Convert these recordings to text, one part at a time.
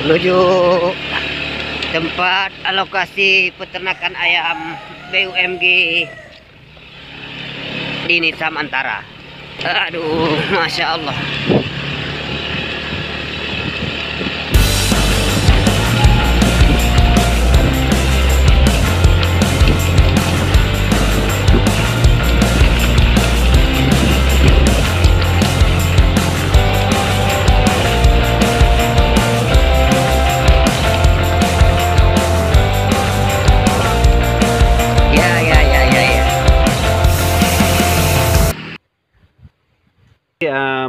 menuju tempat alokasi peternakan ayam BUMG di Nizam Antara. Aduh, Masya Allah.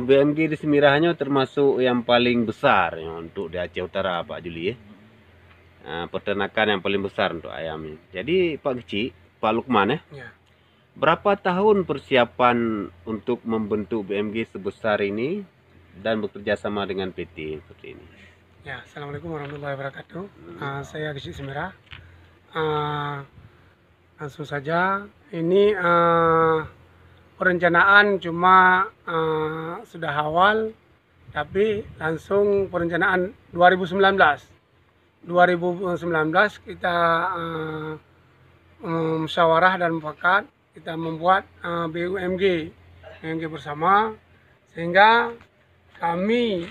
BUMG di Semirahnya termasuk yang paling besar ya, untuk di Aceh Utara, Pak Juli ya. Peternakan yang paling besar untuk ayam ini. Jadi Pak Kecik, Pak Lukman ya. Berapa tahun persiapan untuk membentuk BUMG sebesar ini dan bekerja sama dengan PT seperti ini? Ya, Assalamualaikum warahmatullahi wabarakatuh. Saya Kecik Semirah. Langsung saja, ini perencanaan cuma sudah awal, tapi langsung perencanaan 2019 kita musyawarah dan mufakat, kita membuat BUMG bersama, sehingga kami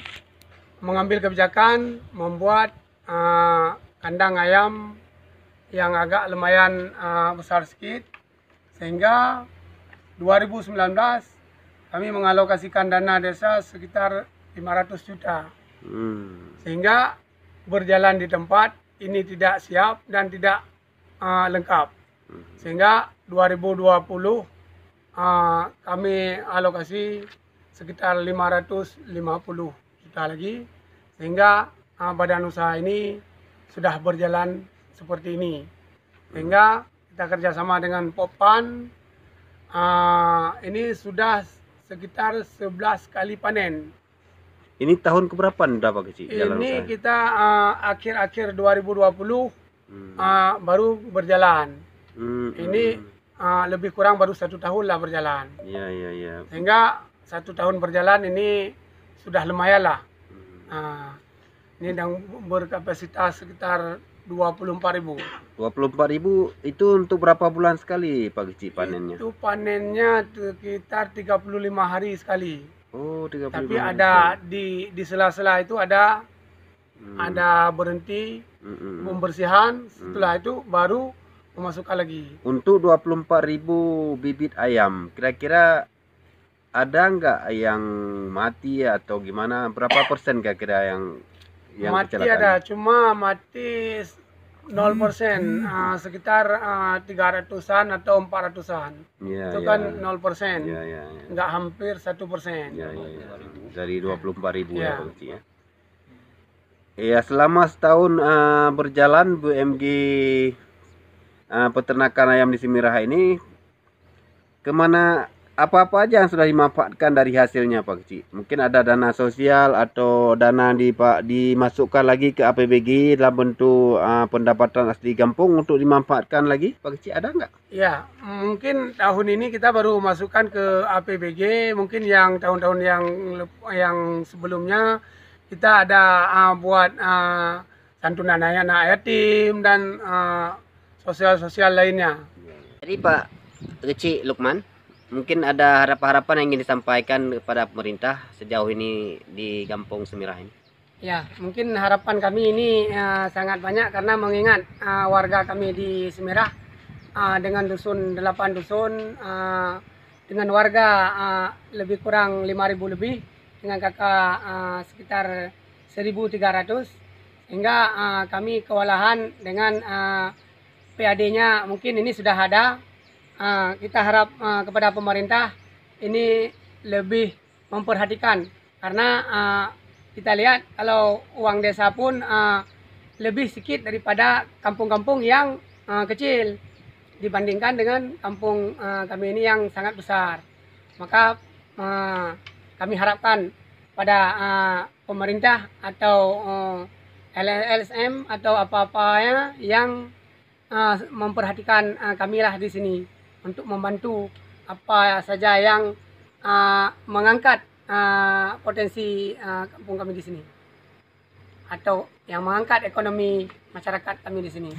mengambil kebijakan membuat kandang ayam yang agak lumayan besar sedikit, sehingga 2019 kami mengalokasikan dana desa sekitar 500 juta. Sehingga berjalan di tempat ini tidak siap dan tidak lengkap. Sehingga 2020 kami alokasi sekitar 550 juta lagi. Sehingga badan usaha ini sudah berjalan seperti ini. Sehingga kita kerjasama dengan Poppan. Ini sudah sekitar 11 kali panen. Ini tahun keberapa Pak Kecik? Ini kita akhir-akhir 2020 baru berjalan. Ini lebih kurang baru 1 tahun lah berjalan. Iya. Sehingga 1 tahun berjalan ini sudah lumayan lah. Ini yang berkapasitas sekitar 24.000. 24.000 itu untuk berapa bulan sekali Pak Kecik panennya? Itu panennya sekitar 35 hari sekali. Oh, 35 tapi hari ada sekali. di sela-sela itu ada berhenti pembersihan, setelah itu baru memasukkan lagi. Untuk 24.000 bibit ayam, kira-kira ada nggak yang mati atau gimana? Berapa persen kira-kira yang mati kecelakaan? Ada, cuma mati 0%, sekitar 300-an atau 400-an. Itu kan 0%, nggak hampir 1%. Dari 24.000 ya Pak Kecik ya. Ya, selama setahun berjalan BUMG peternakan ayam di Semirah ini, kemana apa-apa aja yang sudah dimanfaatkan dari hasilnya Pak Kecik? Mungkin ada dana sosial atau dana dimasukkan lagi ke APBG dalam bentuk pendapatan asli kampung untuk dimanfaatkan lagi Pak Kecik, ada nggak? Ya, mungkin tahun ini kita baru masukkan ke APBG. Mungkin yang tahun-tahun yang sebelumnya kita ada buat santunan anak yatim dan sosial-sosial lainnya. Jadi Pak Kecik Lukman, mungkin ada harapan-harapan yang ingin disampaikan kepada pemerintah sejauh ini di Kampung Semirah ini? Ya, mungkin harapan kami ini sangat banyak, karena mengingat warga kami di Semirah dengan 8 dusun, dengan warga lebih kurang 5.000 lebih, dengan kakak sekitar 1.300, sehingga kami kewalahan dengan PAD-nya. Mungkin ini sudah ada. Kita harap kepada pemerintah ini lebih memperhatikan, karena kita lihat kalau uang desa pun lebih sedikit daripada kampung-kampung yang kecil dibandingkan dengan kampung kami ini yang sangat besar. Maka kami harapkan pada pemerintah atau LSM atau apa-apanya yang memperhatikan kamilah di sini, untuk membantu apa saja yang mengangkat potensi kampung kami di sini. atau yang mengangkat ekonomi masyarakat kami di sini.